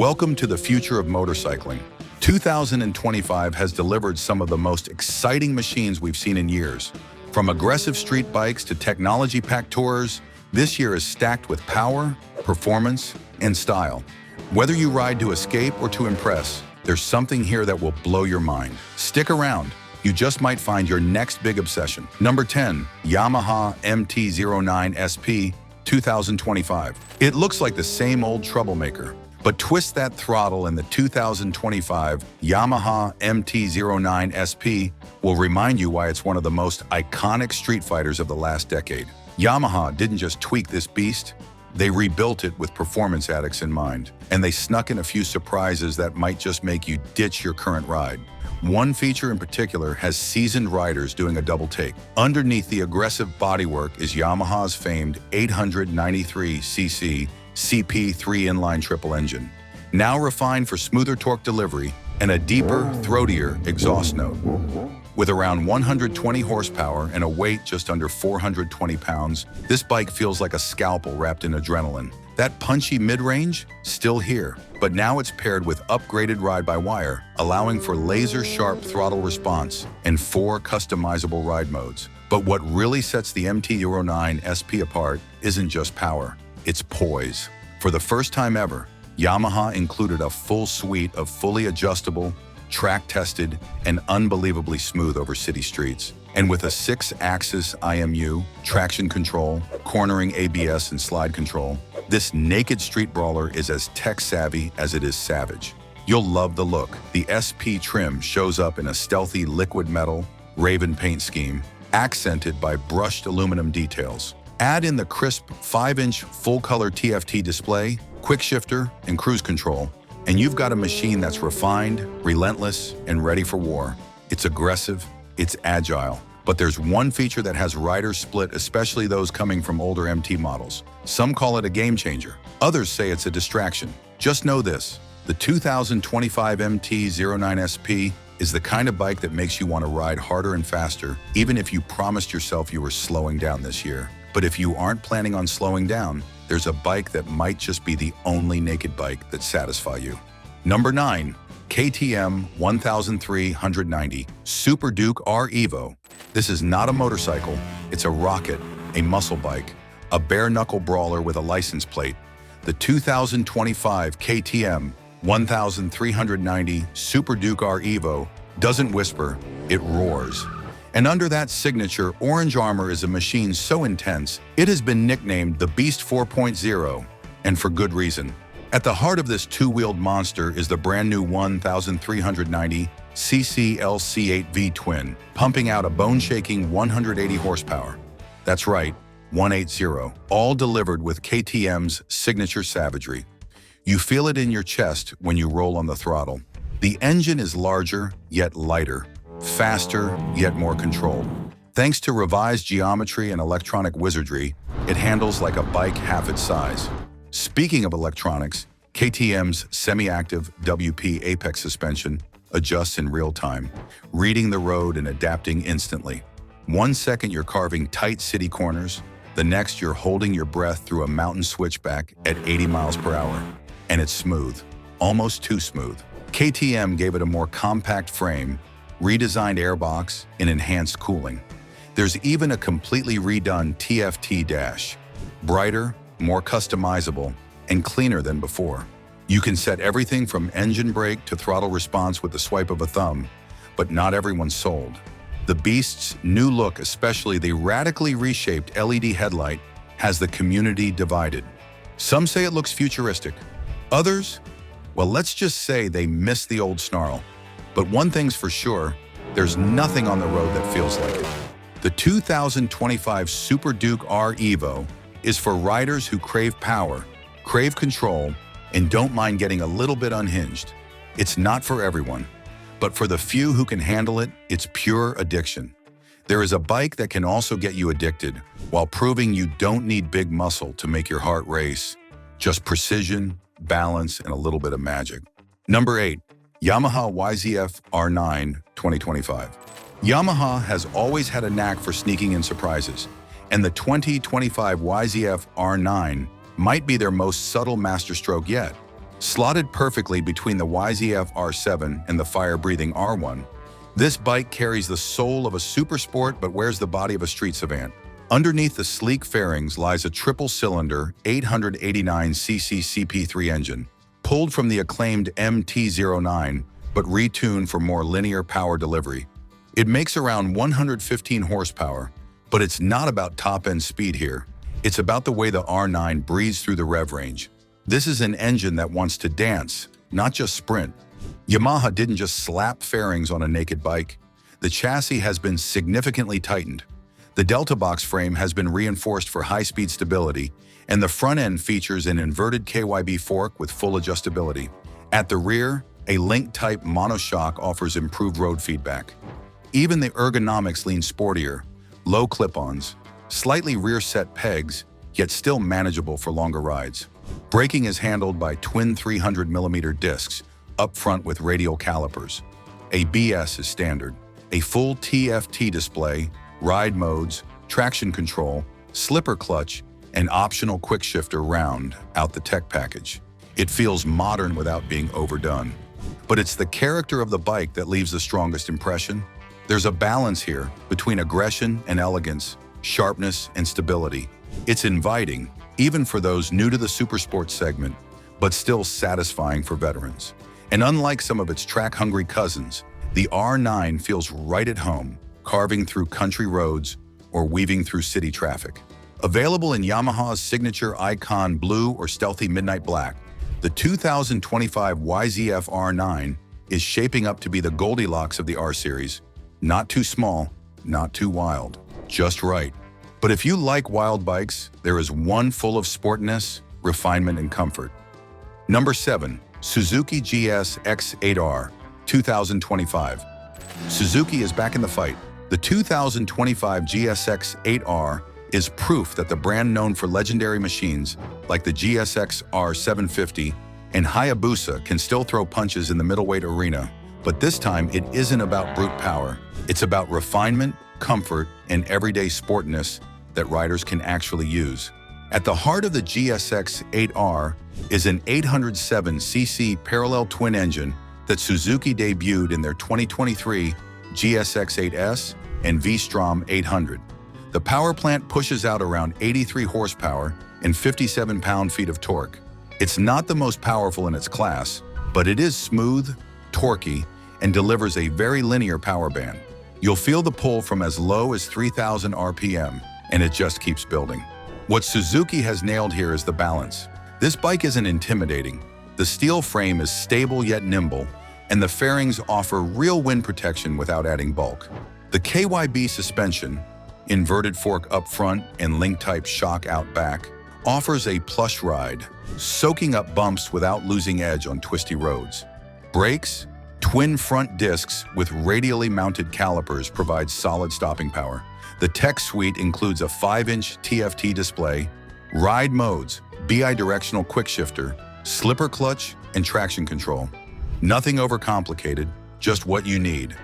Welcome to the future of motorcycling. 2025 has delivered some of the most exciting machines we've seen in years. From aggressive street bikes to technology-packed tours, this year is stacked with power, performance, and style. Whether you ride to escape or to impress, there's something here that will blow your mind. Stick around. You just might find your next big obsession. Number 10, Yamaha MT-09 SP 2025. It looks like the same old troublemaker, but twist that throttle and the 2025 Yamaha MT-09 SP will remind you why it's one of the most iconic street fighters of the last decade. Yamaha didn't just tweak this beast, they rebuilt it with performance addicts in mind, and they snuck in a few surprises that might just make you ditch your current ride. One feature in particular has seasoned riders doing a double take. Underneath the aggressive bodywork is Yamaha's famed 893cc CP3 inline triple engine, now refined for smoother torque delivery and a deeper, throatier exhaust note. With around 120 horsepower and a weight just under 420 pounds, this bike feels like a scalpel wrapped in adrenaline. That punchy mid-range? Still here, but now it's paired with upgraded ride-by-wire, allowing for laser-sharp throttle response and 4 customizable ride modes. But what really sets the MT-09 SP apart isn't just power, it's poise. For the first time ever, Yamaha included a full suite of fully adjustable, track-tested, and unbelievably smooth over city streets. And with a 6-axis IMU, traction control, cornering ABS, and slide control, this naked street brawler is as tech-savvy as it is savage. You'll love the look. The SP trim shows up in a stealthy liquid metal, raven paint scheme, accented by brushed aluminum details. Add in the crisp 5-inch full-color TFT display, quick shifter, and cruise control, and you've got a machine that's refined, relentless, and ready for war. It's aggressive, it's agile, but there's one feature that has riders split, especially those coming from older MT models. Some call it a game changer. Others say it's a distraction. Just know this, the 2025 MT-09 SP is the kind of bike that makes you want to ride harder and faster, even if you promised yourself you were slowing down this year. But if you aren't planning on slowing down, there's a bike that might just be the only naked bike that satisfies you. Number 9, KTM 1390 Super Duke R Evo. This is not a motorcycle, it's a rocket, a muscle bike, a bare-knuckle brawler with a license plate. The 2025 KTM 1390 Super Duke R Evo doesn't whisper, it roars. And under that signature orange armor is a machine so intense, it has been nicknamed the Beast 4.0, and for good reason. At the heart of this two-wheeled monster is the brand new 1390cc LC8 V-twin, pumping out a bone-shaking 180 horsepower. That's right, 180, all delivered with KTM's signature savagery. You feel it in your chest when you roll on the throttle. The engine is larger, yet lighter. Faster, yet more controlled. Thanks to revised geometry and electronic wizardry, it handles like a bike half its size. Speaking of electronics, KTM's semi-active WP Apex suspension adjusts in real time, reading the road and adapting instantly. 1 second you're carving tight city corners, the next you're holding your breath through a mountain switchback at 80 miles per hour. And it's smooth, almost too smooth. KTM gave it a more compact frame, redesigned airbox, and enhanced cooling. There's even a completely redone TFT dash. Brighter, more customizable, and cleaner than before. You can set everything from engine brake to throttle response with the swipe of a thumb, but not everyone's sold. The Beast's new look, especially the radically reshaped LED headlight, has the community divided. Some say it looks futuristic. Others, well, let's just say they miss the old snarl. But one thing's for sure, there's nothing on the road that feels like it. The 2025 Super Duke R Evo is for riders who crave power, crave control, and don't mind getting a little bit unhinged. It's not for everyone, but for the few who can handle it, it's pure addiction. There is a bike that can also get you addicted while proving you don't need big muscle to make your heart race. Just precision, balance, and a little bit of magic. Number 8. Yamaha YZF-R9 2025. Yamaha has always had a knack for sneaking in surprises, and the 2025 YZF-R9 might be their most subtle masterstroke yet. Slotted perfectly between the YZF-R7 and the fire-breathing R1, this bike carries the soul of a super sport but wears the body of a street savant. Underneath the sleek fairings lies a triple-cylinder 889cc CP3 engine, pulled from the acclaimed MT-09 but retuned for more linear power delivery. It makes around 115 horsepower, but it's not about top-end speed here. It's about the way the R9 breathes through the rev range. This is an engine that wants to dance, not just sprint. Yamaha didn't just slap fairings on a naked bike. The chassis has been significantly tightened. The Delta box frame has been reinforced for high-speed stability, and the front end features an inverted KYB fork with full adjustability. At the rear, a link-type monoshock offers improved road feedback. Even the ergonomics lean sportier, low clip-ons, slightly rear-set pegs, yet still manageable for longer rides. Braking is handled by twin 300mm discs, up front with radial calipers. ABS is standard. A full TFT display, ride modes, traction control, slipper clutch, and optional quick shifter round out the tech package. It feels modern without being overdone. But it's the character of the bike that leaves the strongest impression. There's a balance here between aggression and elegance, sharpness and stability. It's inviting, even for those new to the supersports segment, but still satisfying for veterans. And unlike some of its track-hungry cousins, the R9 feels right at home, carving through country roads or weaving through city traffic. Available in Yamaha's signature Icon Blue or Stealthy Midnight Black, the 2025 YZF-R9 is shaping up to be the Goldilocks of the R series. Not too small, not too wild, just right. But if you like wild bikes, there is one full of sportiness, refinement, and comfort. Number 7. Suzuki GSX-8R 2025. Suzuki is back in the fight. The 2025 GSX-8R is proof that the brand known for legendary machines like the GSX-R 750 and Hayabusa can still throw punches in the middleweight arena. But this time, it isn't about brute power. It's about refinement, comfort, and everyday sportiness that riders can actually use. At the heart of the GSX-8R is an 807cc parallel twin engine that Suzuki debuted in their 2023 GSX-8S and V-Strom 800. The power plant pushes out around 83 horsepower and 57 pound-feet of torque. It's not the most powerful in its class, but it is smooth, torquey, and delivers a very linear power band. You'll feel the pull from as low as 3,000 RPM, and it just keeps building. What Suzuki has nailed here is the balance. This bike isn't intimidating. The steel frame is stable yet nimble, and the fairings offer real wind protection without adding bulk. The KYB suspension, inverted fork up front and link-type shock out back, offers a plush ride, soaking up bumps without losing edge on twisty roads. Brakes, twin front discs with radially mounted calipers provide solid stopping power. The tech suite includes a 5-inch TFT display, ride modes, bi-directional quick shifter, slipper clutch, and traction control. Nothing overcomplicated, just what you need.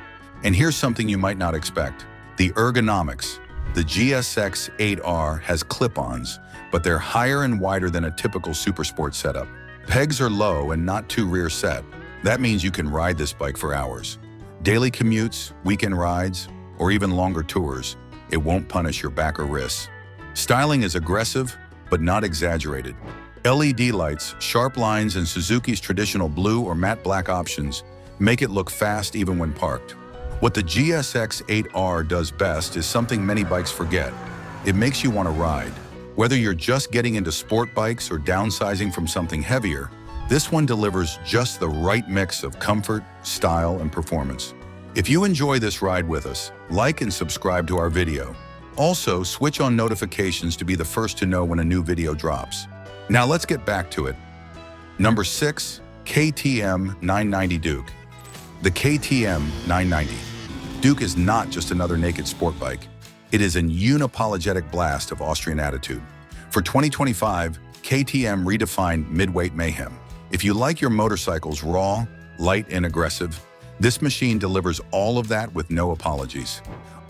And here's something you might not expect: the ergonomics. The GSX-8R has clip-ons, but they're higher and wider than a typical supersport setup. Pegs are low and not too rear set. That means you can ride this bike for hours. Daily commutes, weekend rides, or even longer tours. It won't punish your back or wrists. Styling is aggressive, but not exaggerated. LED lights, sharp lines, and Suzuki's traditional blue or matte black options make it look fast even when parked. What the GSX-8R does best is something many bikes forget. It makes you want to ride. Whether you're just getting into sport bikes or downsizing from something heavier, this one delivers just the right mix of comfort, style, and performance. If you enjoy this ride with us, like and subscribe to our video. Also, switch on notifications to be the first to know when a new video drops. Now let's get back to it. Number 6. KTM 990 Duke. The KTM 990 Duke is not just another naked sport bike. It is an unapologetic blast of Austrian attitude. For 2025, KTM redefined midweight mayhem. If you like your motorcycles raw, light, and aggressive, this machine delivers all of that with no apologies.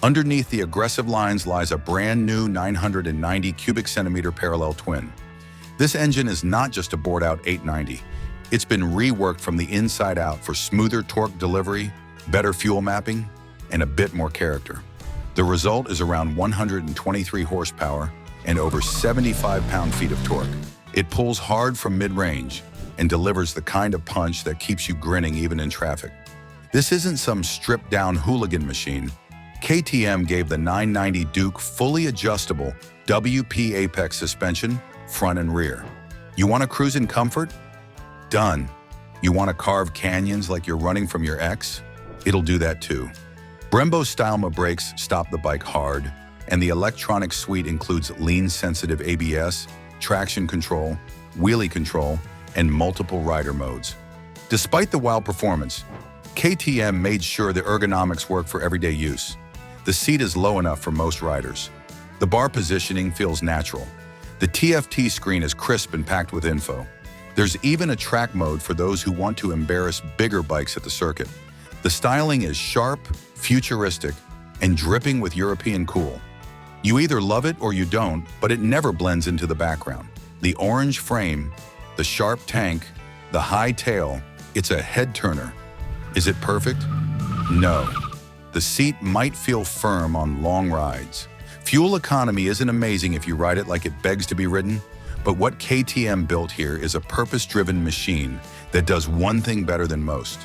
Underneath the aggressive lines lies a brand new 990 cubic centimeter parallel twin. This engine is not just a bored-out 890. It's been reworked from the inside out for smoother torque delivery, better fuel mapping, and a bit more character. The result is around 123 horsepower and over 75 pound-feet of torque. It pulls hard from mid-range and delivers the kind of punch that keeps you grinning even in traffic. This isn't some stripped-down hooligan machine. KTM gave the 990 Duke fully adjustable WP Apex suspension, front and rear. You want to cruise in comfort? Done. You want to carve canyons like you're running from your ex? It'll do that too. Brembo Stylema brakes stop the bike hard, and the electronic suite includes lean-sensitive ABS, traction control, wheelie control, and multiple rider modes. Despite the wow performance, KTM made sure the ergonomics work for everyday use. The seat is low enough for most riders. The bar positioning feels natural. The TFT screen is crisp and packed with info. There's even a track mode for those who want to embarrass bigger bikes at the circuit. The styling is sharp, futuristic, and dripping with European cool. You either love it or you don't, but it never blends into the background. The orange frame, the sharp tank, the high tail, it's a head-turner. Is it perfect? No. The seat might feel firm on long rides. Fuel economy isn't amazing if you ride it like it begs to be ridden, but what KTM built here is a purpose-driven machine that does one thing better than most.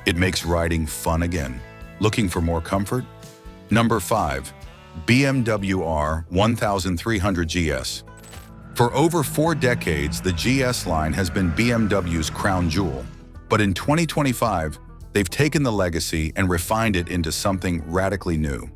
It makes riding fun again. Looking for more comfort? Number 5. BMW R 1300 GS. For over 4 decades, the GS line has been BMW's crown jewel. But in 2025, they've taken the legacy and refined it into something radically new.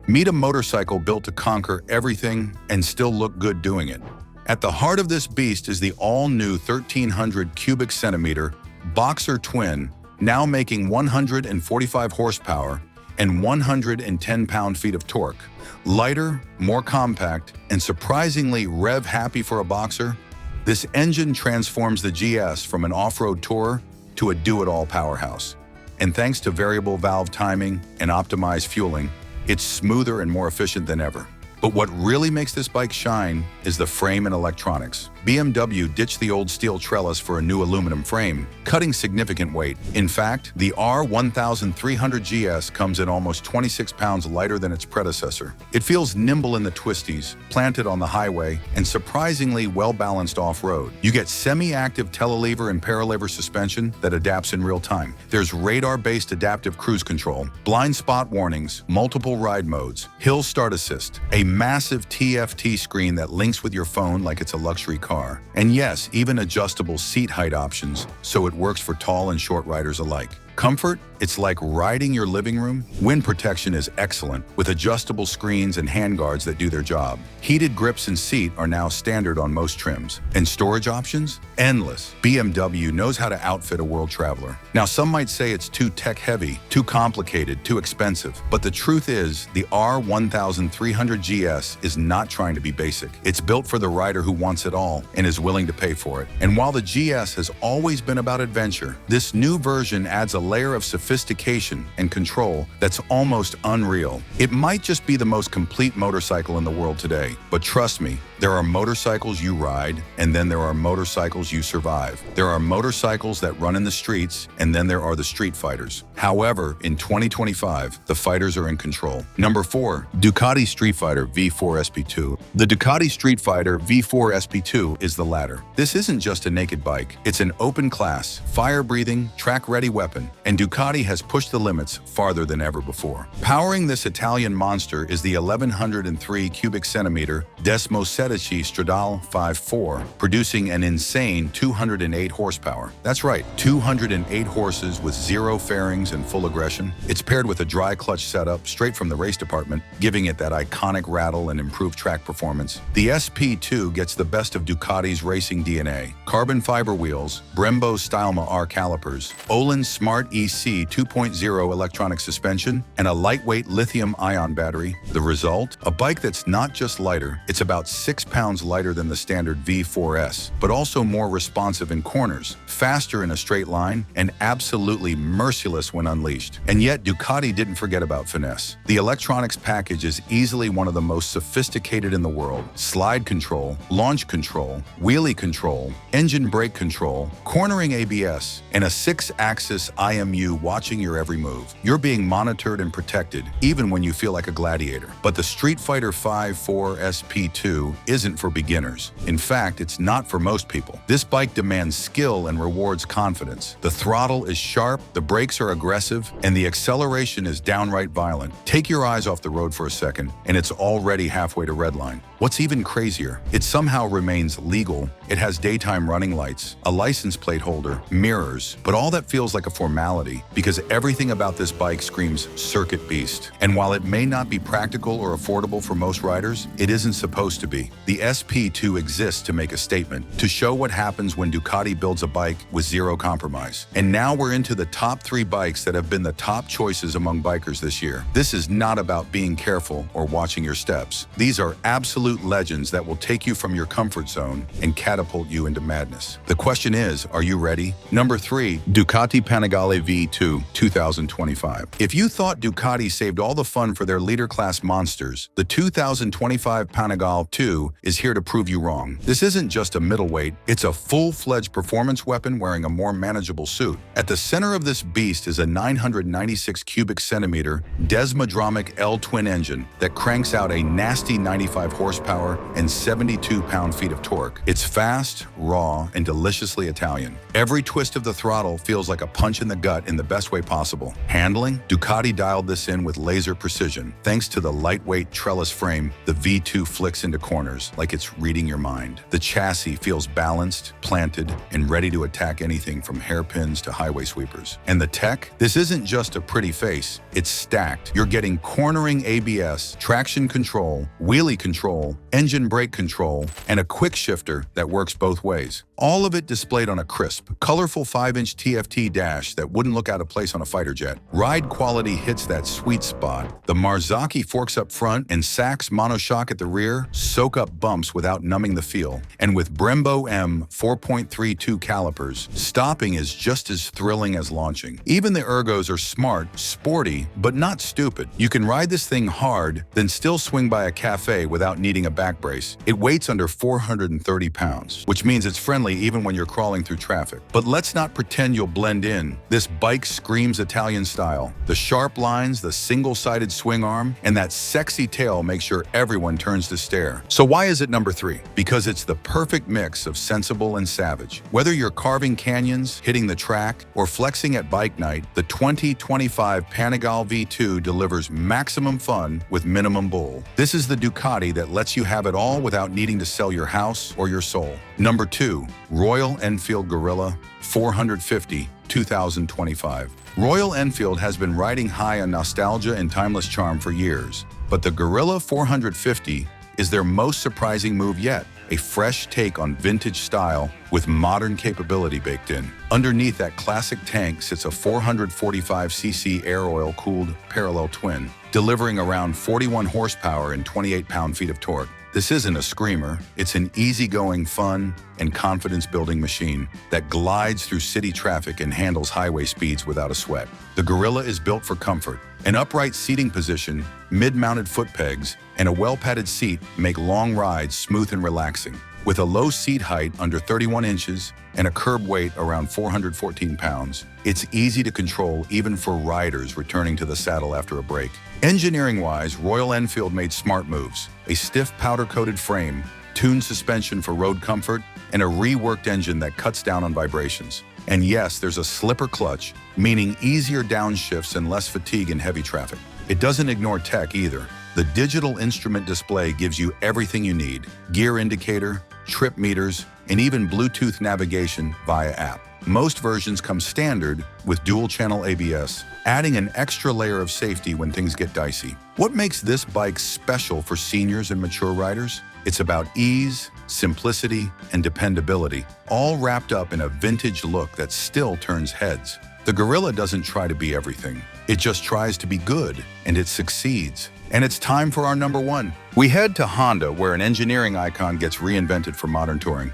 Meet a motorcycle built to conquer everything and still look good doing it. At the heart of this beast is the all-new 1300 cubic centimeter Boxer Twin, now making 145 horsepower and 110 pound-feet of torque. Lighter, more compact, and surprisingly rev-happy for a boxer, this engine transforms the GS from an off-road tourer to a do-it-all powerhouse. And thanks to variable valve timing and optimized fueling, it's smoother and more efficient than ever. But what really makes this bike shine is the frame and electronics. BMW ditched the old steel trellis for a new aluminum frame, cutting significant weight. In fact, the R 1300 GS comes in almost 26 pounds lighter than its predecessor. It feels nimble in the twisties, planted on the highway, and surprisingly well-balanced off-road. You get semi-active telelever and paralever suspension that adapts in real time. There's radar-based adaptive cruise control, blind spot warnings, multiple ride modes, hill start assist, a massive TFT screen that links with your phone like it's a luxury car. And yes, even adjustable seat height options, so it works for tall and short riders alike. Comfort? It's like riding your living room. Wind protection is excellent, with adjustable screens and handguards that do their job. Heated grips and seat are now standard on most trims. And storage options? Endless. BMW knows how to outfit a world traveler. Now, some might say it's too tech-heavy, too complicated, too expensive. But the truth is, the R 1300 GS is not trying to be basic. It's built for the rider who wants it all and is willing to pay for it. And while the GS has always been about adventure, this new version adds a layer of sophistication and control that's almost unreal. It might just be the most complete motorcycle in the world today, but trust me, there are motorcycles you ride, and then there are motorcycles you survive. There are motorcycles that run in the streets, and then there are the street fighters. However, in 2025, the fighters are in control. Number 4, Ducati Streetfighter V4 SP2. The Ducati Streetfighter V4 SP2 is the latter. This isn't just a naked bike. It's an open-class, fire-breathing, track-ready weapon, and Ducati has pushed the limits farther than ever before. Powering this Italian monster is the 1103 cubic centimeter Desmosedici Stradale 5.4, producing an insane 208 horsepower. That's right, 208 horses with 0 fairings and full aggression. It's paired with a dry clutch setup straight from the race department, giving it that iconic rattle and improved track performance. The SP2 gets the best of Ducati's racing DNA. Carbon fiber wheels, Brembo Stylema R calipers, Öhlins Smart EC 2.0 electronic suspension, and a lightweight lithium-ion battery. The result? A bike that's not just lighter, it's about 6 6 pounds lighter than the standard V4S, but also more responsive in corners, faster in a straight line, and absolutely merciless when unleashed. And yet, Ducati didn't forget about finesse. The electronics package is easily one of the most sophisticated in the world. Slide control, launch control, wheelie control, engine brake control, cornering ABS, and a 6-axis IMU watching your every move. You're being monitored and protected, even when you feel like a gladiator. But the Streetfighter V4 SP2 isn't for beginners. In fact, it's not for most people. This bike demands skill and rewards confidence. The throttle is sharp, the brakes are aggressive, and the acceleration is downright violent. Take your eyes off the road for a second, and it's already halfway to redline. What's even crazier, it somehow remains legal. It has daytime running lights, a license plate holder, mirrors, but all that feels like a formality because everything about this bike screams circuit beast. And while it may not be practical or affordable for most riders, it isn't supposed to be. The SP2 exists to make a statement, to show what happens when Ducati builds a bike with zero compromise. And now we're into the top 3 bikes that have been the top choices among bikers this year. This is not about being careful or watching your steps. These are absolute legends that will take you from your comfort zone and catapult you into madness. The question is, are you ready? Number 3, Ducati Panigale V2 2025. If you thought Ducati saved all the fun for their leader class monsters, the 2025 Panigale 2 is here to prove you wrong. This isn't just a middleweight, it's a full-fledged performance weapon wearing a more manageable suit. At the center of this beast is a 996 cubic centimeter desmodromic L-twin engine that cranks out a nasty 95 horsepower and 72 pound-feet of torque. It's fast, raw, and deliciously Italian. Every twist of the throttle feels like a punch in the gut in the best way possible. Handling? Ducati dialed this in with laser precision. Thanks to the lightweight trellis frame, the V2 flicks into corners like it's reading your mind. The chassis feels balanced, planted, and ready to attack anything from hairpins to highway sweepers. And the tech? This isn't just a pretty face, it's stacked. You're getting cornering ABS, traction control, wheelie control, engine brake control, and a quick shifter that works both ways. All of it displayed on a crisp, colorful 5-inch TFT dash that wouldn't look out of place on a fighter jet. Ride quality hits that sweet spot. The Marzocchi forks up front and Sachs monoshock at the rear soak up bumps without numbing the feel. And with Brembo M 4.32 calipers, stopping is just as thrilling as launching. Even the ergos are smart, sporty, but not stupid. You can ride this thing hard, then still swing by a cafe without needing a back brace. It weighs under 430 pounds, which means it's friendly even when you're crawling through traffic. But let's not pretend you'll blend in. This bike screams Italian style. The sharp lines, the single-sided swing arm, and that sexy tail make sure everyone turns to stare. So why is it number 3? Because it's the perfect mix of sensible and savage. Whether you're carving canyons, hitting the track, or flexing at bike night, the 2025 Panigale V2 delivers maximum fun with minimum bull. This is the Ducati that lets you have it all without needing to sell your house or your soul. Number 2, Royal Enfield Guerrilla 450 2025. Royal Enfield has been riding high on nostalgia and timeless charm for years, but the Guerrilla 450 is their most surprising move yet. A fresh take on vintage style with modern capability baked in. Underneath that classic tank sits a 445cc air oil-cooled parallel twin, delivering around 41 horsepower and 28 pound-feet of torque. This isn't a screamer, it's an easygoing, fun, and confidence-building machine that glides through city traffic and handles highway speeds without a sweat. The Guerrilla is built for comfort. An upright seating position, mid-mounted foot pegs, and a well-padded seat make long rides smooth and relaxing. With a low seat height under 31 inches and a curb weight around 414 pounds, it's easy to control even for riders returning to the saddle after a break. Engineering-wise, Royal Enfield made smart moves. A stiff powder-coated frame, tuned suspension for road comfort, and a reworked engine that cuts down on vibrations. And yes, there's a slipper clutch, meaning easier downshifts and less fatigue in heavy traffic. It doesn't ignore tech either. The digital instrument display gives you everything you need: gear indicator, trip meters, and even Bluetooth navigation via app. Most versions come standard with dual-channel ABS, adding an extra layer of safety when things get dicey. What makes this bike special for seniors and mature riders? It's about ease, simplicity, and dependability, all wrapped up in a vintage look that still turns heads. The Guerrilla doesn't try to be everything. It just tries to be good, and it succeeds. And it's time for our number one. We head to Honda, where an engineering icon gets reinvented for modern touring.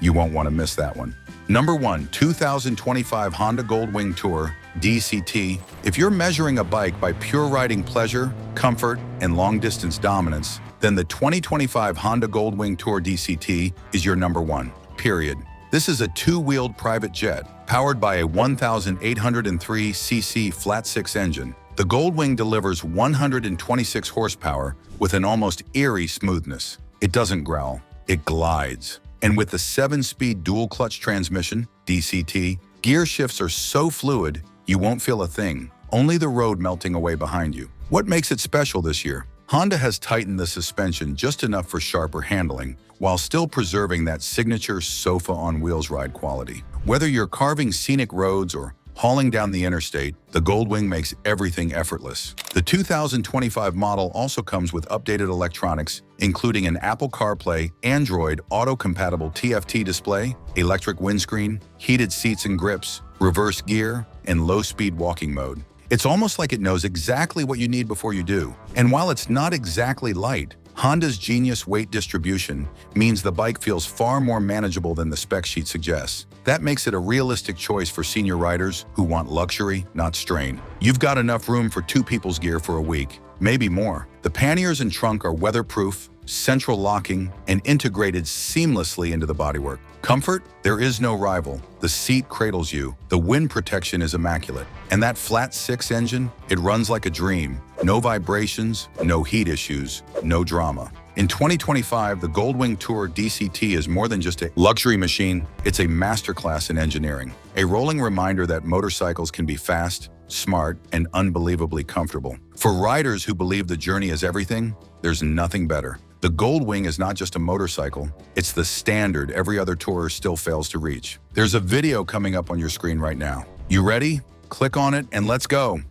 You won't want to miss that one. Number one, 2025 Honda Goldwing Tour DCT. If you're measuring a bike by pure riding pleasure, comfort, and long-distance dominance, then the 2025 Honda Goldwing Tour DCT is your number one, period. This is a two-wheeled private jet, powered by a 1,803cc flat-six engine. The Goldwing delivers 126 horsepower with an almost eerie smoothness. It doesn't growl, it glides. And with the 7-speed dual-clutch transmission, DCT, gear shifts are so fluid, you won't feel a thing, only the road melting away behind you. What makes it special this year? Honda has tightened the suspension just enough for sharper handling, while still preserving that signature sofa-on-wheels ride quality. Whether you're carving scenic roads or hauling down the interstate, the Goldwing makes everything effortless. The 2025 model also comes with updated electronics, including an Apple CarPlay, Android Auto-compatible TFT display, electric windscreen, heated seats and grips, reverse gear, and low-speed walking mode. It's almost like it knows exactly what you need before you do. And while it's not exactly light, Honda's genius weight distribution means the bike feels far more manageable than the spec sheet suggests. That makes it a realistic choice for senior riders who want luxury, not strain. You've got enough room for two people's gear for a week, maybe more. The panniers and trunk are weatherproof, central locking, and integrated seamlessly into the bodywork. Comfort? There is no rival. The seat cradles you. The wind protection is immaculate. And that flat-six engine? It runs like a dream. No vibrations, no heat issues, no drama. In 2025, the Goldwing Tour DCT is more than just a luxury machine. It's a masterclass in engineering. A rolling reminder that motorcycles can be fast, smart, and unbelievably comfortable. For riders who believe the journey is everything, there's nothing better. The Goldwing is not just a motorcycle, it's the standard every other tourer still fails to reach. There's a video coming up on your screen right now. You ready? Click on it and let's go.